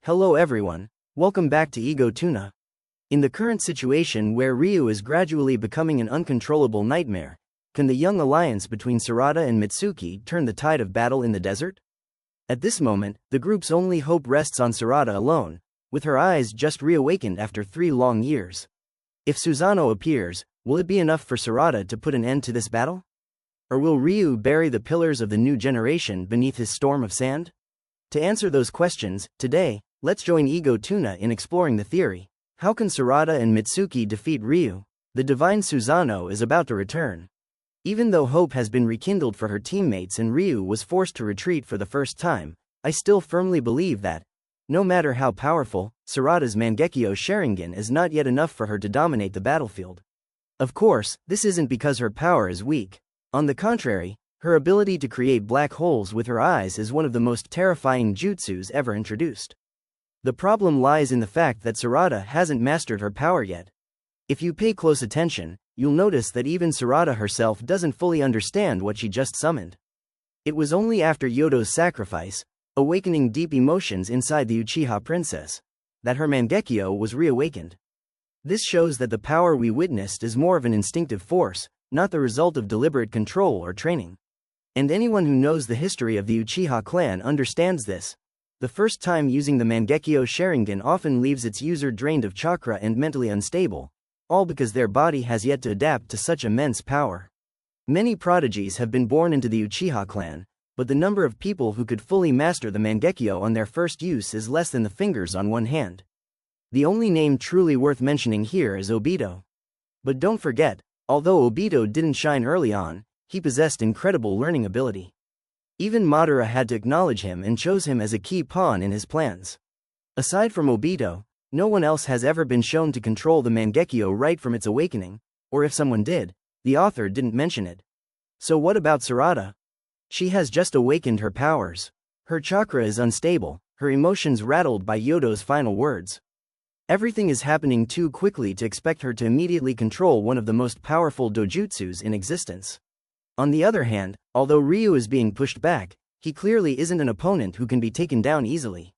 Hello everyone, welcome back to Ego Tuna. In the current situation where Ryu is gradually becoming an uncontrollable nightmare, can the young alliance between Sadara and Mitsuki turn the tide of battle in the desert? At this moment, the group's only hope rests on Sadara alone, with her eyes just reawakened after 3 long years. If SUSANOO appears, will it be enough for Sadara to put an end to this battle? Or will Ryu bury the pillars of the new generation beneath his storm of sand? To answer those questions, today, let's join Ego Tuna in exploring the theory. How can Sadara and Mitsuki defeat Ryu? The divine SUSANOO is about to return. Even though hope has been rekindled for her teammates and Ryu was forced to retreat for the first time, I still firmly believe that, no matter how powerful, Sarada's Mangekyo Sharingan is not yet enough for her to dominate the battlefield. Of course, this isn't because her power is weak. On the contrary, her ability to create black holes with her eyes is one of the most terrifying jutsus ever introduced. The problem lies in the fact that Sadara hasn't mastered her power yet. If you pay close attention, you'll notice that even Sadara herself doesn't fully understand what she just summoned. It was only after Yodo's sacrifice, awakening deep emotions inside the Uchiha princess, that her Mangekyo was reawakened. This shows that the power we witnessed is more of an instinctive force, not the result of deliberate control or training. And anyone who knows the history of the Uchiha clan understands this. The first time using the Mangekyo Sharingan often leaves its user drained of chakra and mentally unstable, all because their body has yet to adapt to such immense power. Many prodigies have been born into the Uchiha clan, but the number of people who could fully master the Mangekyo on their first use is less than the fingers on one hand. The only name truly worth mentioning here is Obito. But don't forget, although Obito didn't shine early on, he possessed incredible learning ability. Even Madara had to acknowledge him and chose him as a key pawn in his plans. Aside from Obito, no one else has ever been shown to control the Mangekyo right from its awakening, or if someone did, the author didn't mention it. So what about Sadara? She has just awakened her powers. Her chakra is unstable, her emotions rattled by Yodo's final words. Everything is happening too quickly to expect her to immediately control one of the most powerful dojutsus in existence. On the other hand, although Ryu is being pushed back, he clearly isn't an opponent who can be taken down easily.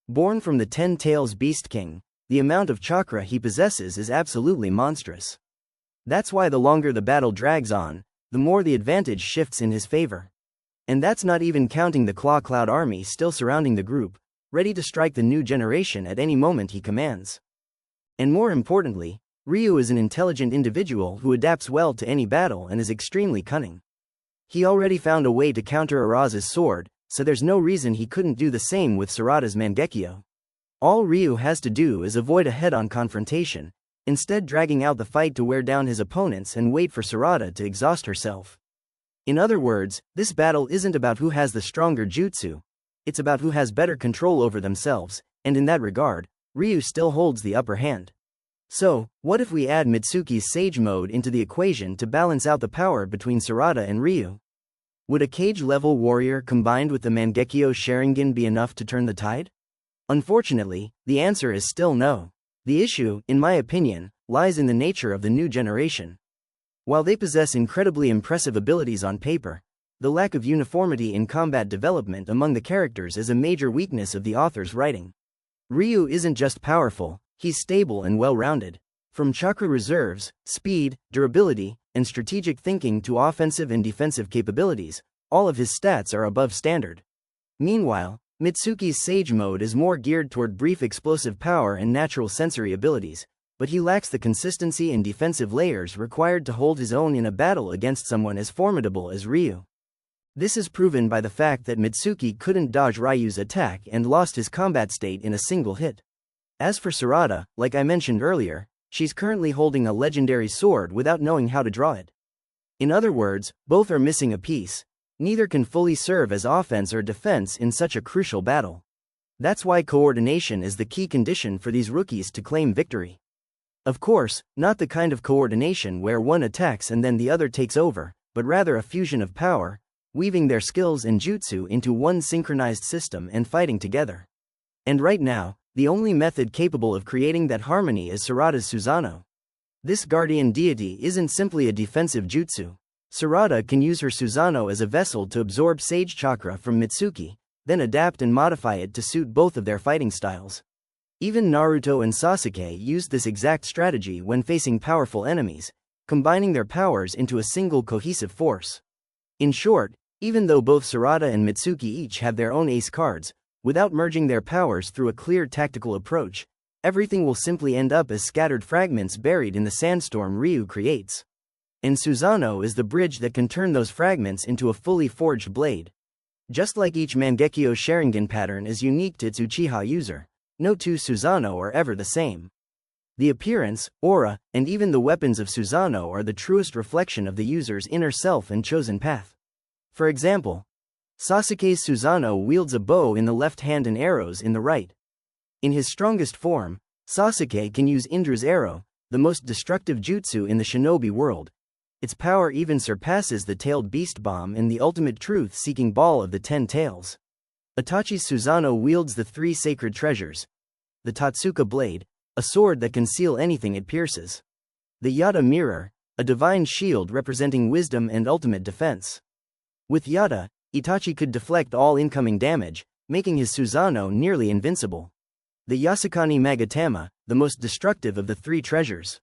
Born from the 10 Tails Beast King, the amount of chakra he possesses is absolutely monstrous. That's why the longer the battle drags on, the more the advantage shifts in his favor. And that's not even counting the Claw Cloud army still surrounding the group, ready to strike the new generation at any moment he commands. And more importantly, Ryu is an intelligent individual who adapts well to any battle and is extremely cunning. He already found a way to counter Araza's sword, so there's no reason he couldn't do the same with Sarada's Mangekyo. All Ryu has to do is avoid a head-on confrontation, instead dragging out the fight to wear down his opponents and wait for Sadara to exhaust herself. In other words, this battle isn't about who has the stronger jutsu, it's about who has better control over themselves, and in that regard, Ryu still holds the upper hand. So, what if we add Mitsuki's Sage Mode into the equation to balance out the power between Sadara and Ryu? Would a cage-level warrior combined with the Mangekyo Sharingan be enough to turn the tide? Unfortunately, the answer is still no. The issue, in my opinion, lies in the nature of the new generation. While they possess incredibly impressive abilities on paper, the lack of uniformity in combat development among the characters is a major weakness of the author's writing. Ryu isn't just powerful, he's stable and well-rounded. From chakra reserves, speed, durability, and strategic thinking to offensive and defensive capabilities, all of his stats are above standard. Meanwhile, Mitsuki's Sage Mode is more geared toward brief explosive power and natural sensory abilities, but he lacks the consistency and defensive layers required to hold his own in a battle against someone as formidable as Ryu. This is proven by the fact that Mitsuki couldn't dodge Ryu's attack and lost his combat state in a single hit. As for Sadara, like I mentioned earlier, she's currently holding a legendary sword without knowing how to draw it. In other words, both are missing a piece. Neither can fully serve as offense or defense in such a crucial battle. That's why coordination is the key condition for these rookies to claim victory. Of course, not the kind of coordination where one attacks and then the other takes over, but rather a fusion of power, weaving their skills and jutsu into one synchronized system and fighting together. And right now, the only method capable of creating that harmony is Sarada's SUSANOO. This guardian deity isn't simply a defensive jutsu. Sadara can use her SUSANOO as a vessel to absorb Sage Chakra from Mitsuki, then adapt and modify it to suit both of their fighting styles. Even Naruto and Sasuke used this exact strategy when facing powerful enemies, combining their powers into a single cohesive force. In short, even though both Sarada and Mitsuki each have their own ace cards, without merging their powers through a clear tactical approach, everything will simply end up as scattered fragments buried in the sandstorm Ryu creates. And SUSANOO is the bridge that can turn those fragments into a fully forged blade. Just like each Mangekyo Sharingan pattern is unique to its Uchiha user, no two SUSANOO are ever the same. The appearance, aura, and even the weapons of SUSANOO are the truest reflection of the user's inner self and chosen path. For example, Sasuke's SUSANOO wields a bow in the left hand and arrows in the right. In his strongest form, Sasuke can use Indra's arrow, the most destructive jutsu in the shinobi world. Its power even surpasses the tailed beast bomb and the ultimate truth-seeking ball of the 10 tails. Itachi's SUSANOO wields the 3 sacred treasures. The Totsuka blade, a sword that can seal anything it pierces. The Yata mirror, a divine shield representing wisdom and ultimate defense. With Yata, Itachi could deflect all incoming damage, making his SUSANOO nearly invincible. The Yasukani Magatama, the most destructive of the 3 treasures.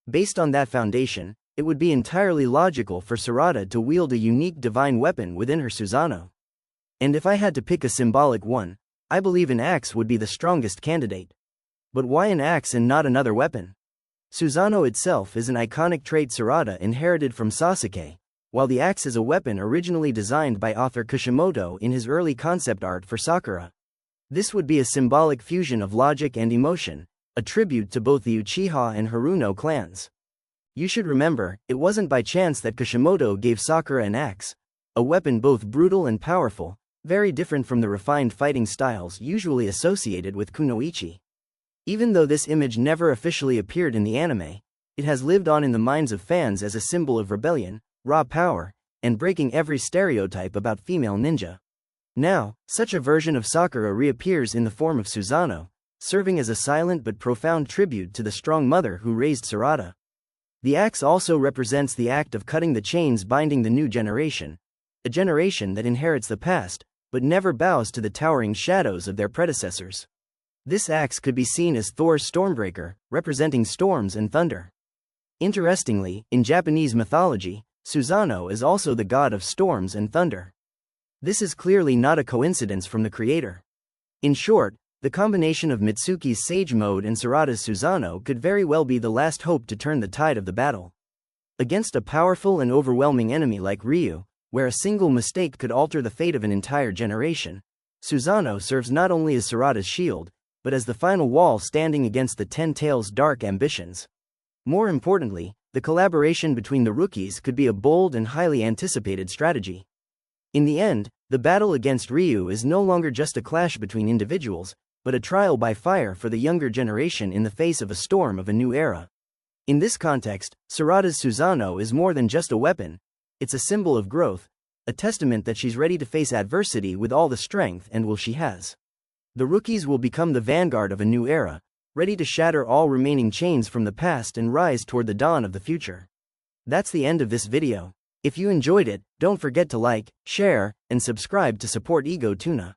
Based on that foundation, it would be entirely logical for Sarada to wield a unique divine weapon within her SUSANOO. And if I had to pick a symbolic one, I believe an axe would be the strongest candidate. But why an axe and not another weapon? SUSANOO itself is an iconic trait Sarada inherited from Sasuke, while the axe is a weapon originally designed by author Kishimoto in his early concept art for Sakura. This would be a symbolic fusion of logic and emotion, a tribute to both the Uchiha and Haruno clans. You should remember, it wasn't by chance that Kishimoto gave Sakura an axe, a weapon both brutal and powerful, very different from the refined fighting styles usually associated with kunoichi. Even though this image never officially appeared in the anime, it has lived on in the minds of fans as a symbol of rebellion, raw power, and breaking every stereotype about female ninja. Now, such a version of Sakura reappears in the form of SUSANOO, serving as a silent but profound tribute to the strong mother who raised Sarada. The axe also represents the act of cutting the chains binding the new generation, a generation that inherits the past, but never bows to the towering shadows of their predecessors. This axe could be seen as Thor's Stormbreaker, representing storms and thunder. Interestingly, in Japanese mythology, SUSANOO is also the god of storms and thunder. This is clearly not a coincidence from the creator. In short, the combination of Mitsuki's Sage Mode and Sarada's SUSANOO could very well be the last hope to turn the tide of the battle. Against a powerful and overwhelming enemy like Ryu, where a single mistake could alter the fate of an entire generation, SUSANOO serves not only as Sarada's shield, but as the final wall standing against the 10 Tails' dark ambitions. More importantly, the collaboration between the rookies could be a bold and highly anticipated strategy. In the end, the battle against Ryu is no longer just a clash between individuals, but a trial by fire for the younger generation in the face of a storm of a new era. In this context, Sarada's SUSANOO is more than just a weapon, it's a symbol of growth, a testament that she's ready to face adversity with all the strength and will she has. The rookies will become the vanguard of a new era, ready to shatter all remaining chains from the past and rise toward the dawn of the future. That's the end of this video. If you enjoyed it, don't forget to like, share, and subscribe to support Ego Tuna.